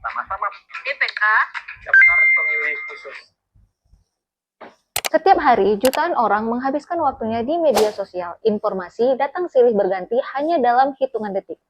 Sama-sama. IPK. Daftar pemilih khusus. Setiap hari, jutaan orang menghabiskan waktunya di media sosial. Informasi datang silih berganti hanya dalam hitungan detik.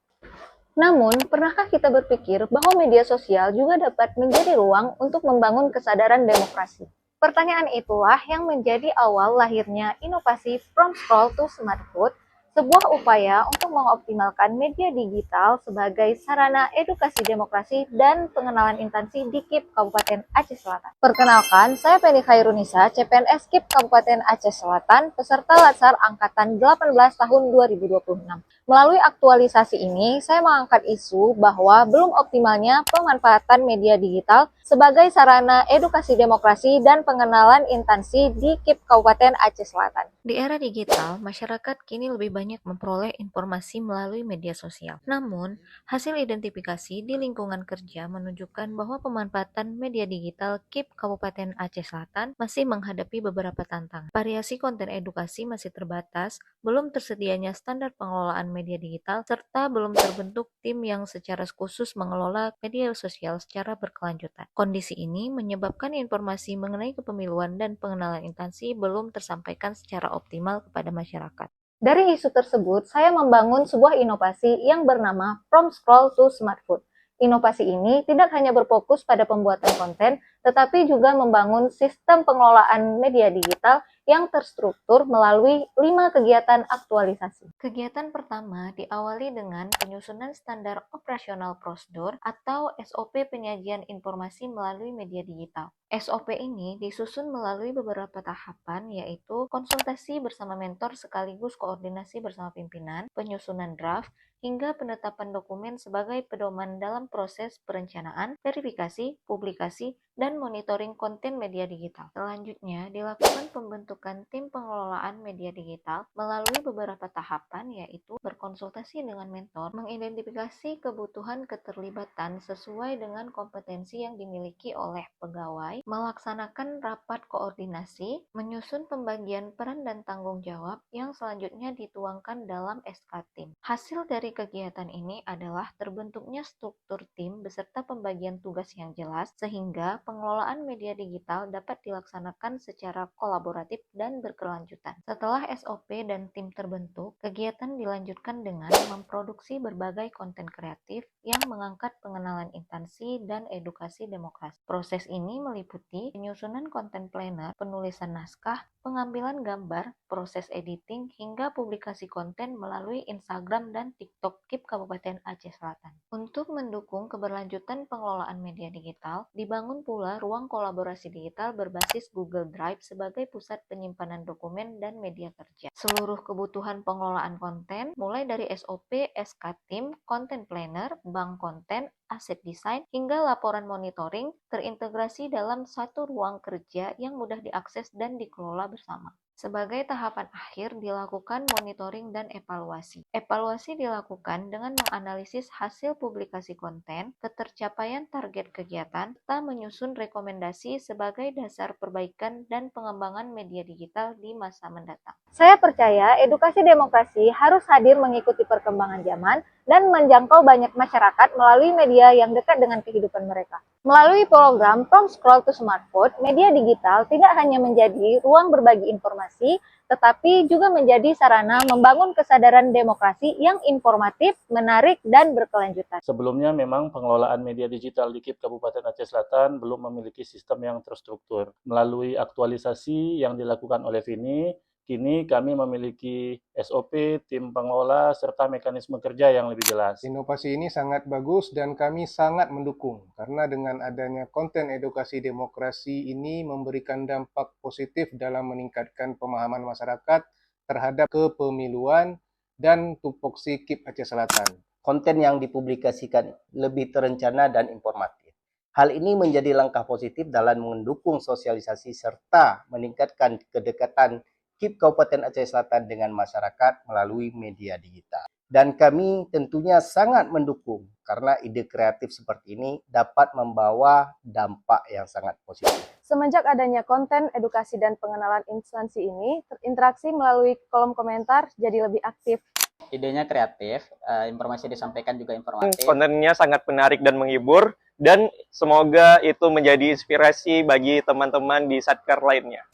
Namun, pernahkah kita berpikir bahwa media sosial juga dapat menjadi ruang untuk membangun kesadaran demokrasi? Pertanyaan itulah yang menjadi awal lahirnya inovasi From Scroll to Smartfood, sebuah upaya untuk mengoptimalkan media digital sebagai sarana edukasi demokrasi dan pengenalan instansi di KIP Kabupaten Aceh Selatan. Perkenalkan, saya Penny Khairunisa, CPNS KIP Kabupaten Aceh Selatan, peserta Latsar Angkatan 18 tahun 2026. Melalui aktualisasi ini, saya mengangkat isu bahwa belum optimalnya pemanfaatan media digital sebagai sarana edukasi demokrasi dan pengenalan instansi di KIP Kabupaten Aceh Selatan. Di era digital, masyarakat kini lebih banyak memperoleh informasi melalui media sosial. Namun, hasil identifikasi di lingkungan kerja menunjukkan bahwa pemanfaatan media digital KIP Kabupaten Aceh Selatan masih menghadapi beberapa tantangan. Variasi konten edukasi masih terbatas, belum tersedianya standar pengelolaan media digital, serta belum terbentuk tim yang secara khusus mengelola media sosial secara berkelanjutan. Kondisi ini menyebabkan informasi mengenai kepemiluan dan pengenalan instansi belum tersampaikan secara optimal kepada masyarakat. Dari isu tersebut, saya membangun sebuah inovasi yang bernama From Scroll to Smartfood. Inovasi ini tidak hanya berfokus pada pembuatan konten, tetapi juga membangun sistem pengelolaan media digital yang terstruktur melalui 5 kegiatan aktualisasi. Kegiatan pertama diawali dengan penyusunan standar operasional prosedur atau SOP penyajian informasi melalui media digital. SOP ini disusun melalui beberapa tahapan, yaitu konsultasi bersama mentor sekaligus koordinasi bersama pimpinan, penyusunan draft, hingga penetapan dokumen sebagai pedoman dalam proses perencanaan, verifikasi, publikasi, dan monitoring konten media digital. Selanjutnya, dilakukan pembentukan tim pengelolaan media digital melalui beberapa tahapan, yaitu berkonsultasi dengan mentor, mengidentifikasi kebutuhan keterlibatan sesuai dengan kompetensi yang dimiliki oleh pegawai, melaksanakan rapat koordinasi, menyusun pembagian peran dan tanggung jawab yang selanjutnya dituangkan dalam SK tim. Hasil dari kegiatan ini adalah terbentuknya struktur tim beserta pembagian tugas yang jelas, sehingga pengelolaan media digital dapat dilaksanakan secara kolaboratif dan berkelanjutan. Setelah SOP dan tim terbentuk, kegiatan dilanjutkan dengan memproduksi berbagai konten kreatif yang mengangkat pengenalan instansi dan edukasi demokrasi. Proses ini meliputi penyusunan konten planner, penulisan naskah, pengambilan gambar, proses editing, hingga publikasi konten melalui Instagram dan TikTok KIP Kabupaten Aceh Selatan. Untuk mendukung keberlanjutan pengelolaan media digital, dibangun pula ruang kolaborasi digital berbasis Google Drive sebagai pusat penyimpanan dokumen dan media kerja. Seluruh kebutuhan pengelolaan konten, mulai dari SOP, SK tim, konten planner, bank konten, aset desain, hingga laporan monitoring, terintegrasi dalam satu ruang kerja yang mudah diakses dan dikelola bersama. Sebagai tahapan akhir dilakukan monitoring dan evaluasi. Evaluasi dilakukan dengan menganalisis hasil publikasi konten, ketercapaian target kegiatan, serta menyusun rekomendasi sebagai dasar perbaikan dan pengembangan media digital di masa mendatang. Saya percaya edukasi demokrasi harus hadir mengikuti perkembangan zaman dan menjangkau banyak masyarakat melalui media yang dekat dengan kehidupan mereka. Melalui program From Scroll to Smartfood, media digital tidak hanya menjadi ruang berbagi informasi, tetapi juga menjadi sarana membangun kesadaran demokrasi yang informatif, menarik, dan berkelanjutan. Sebelumnya memang pengelolaan media digital di KIP Kabupaten Aceh Selatan belum memiliki sistem yang terstruktur. Melalui aktualisasi yang dilakukan oleh Vini, kini kami memiliki SOP, tim pengelola, serta mekanisme kerja yang lebih jelas. Inovasi ini sangat bagus dan kami sangat mendukung karena dengan adanya konten edukasi demokrasi ini memberikan dampak positif dalam meningkatkan pemahaman masyarakat terhadap kepemiluan dan tupoksi KIP Aceh Selatan. Konten yang dipublikasikan lebih terencana dan informatif. Hal ini menjadi langkah positif dalam mendukung sosialisasi serta meningkatkan kedekatan KIP Kabupaten Aceh Selatan dengan masyarakat melalui media digital. Dan kami tentunya sangat mendukung karena ide kreatif seperti ini dapat membawa dampak yang sangat positif. Semenjak adanya konten edukasi dan pengenalan instansi ini, interaksi melalui kolom komentar jadi lebih aktif. Idenya kreatif, informasi disampaikan juga informatif. Kontennya sangat menarik dan menghibur, dan semoga itu menjadi inspirasi bagi teman-teman di Satker lainnya.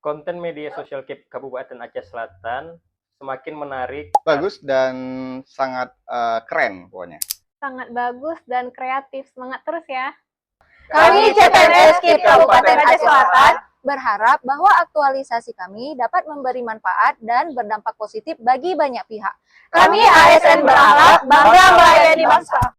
Konten media sosial KIP Kabupaten Aceh Selatan semakin menarik, bagus dan sangat keren pokoknya. Sangat bagus dan kreatif. Semangat terus ya. Kami CPNS KIP Kabupaten Aceh Selatan berharap bahwa aktualisasi kami dapat memberi manfaat dan berdampak positif bagi banyak pihak. Kami ASN berharap bangga melayani bangsa.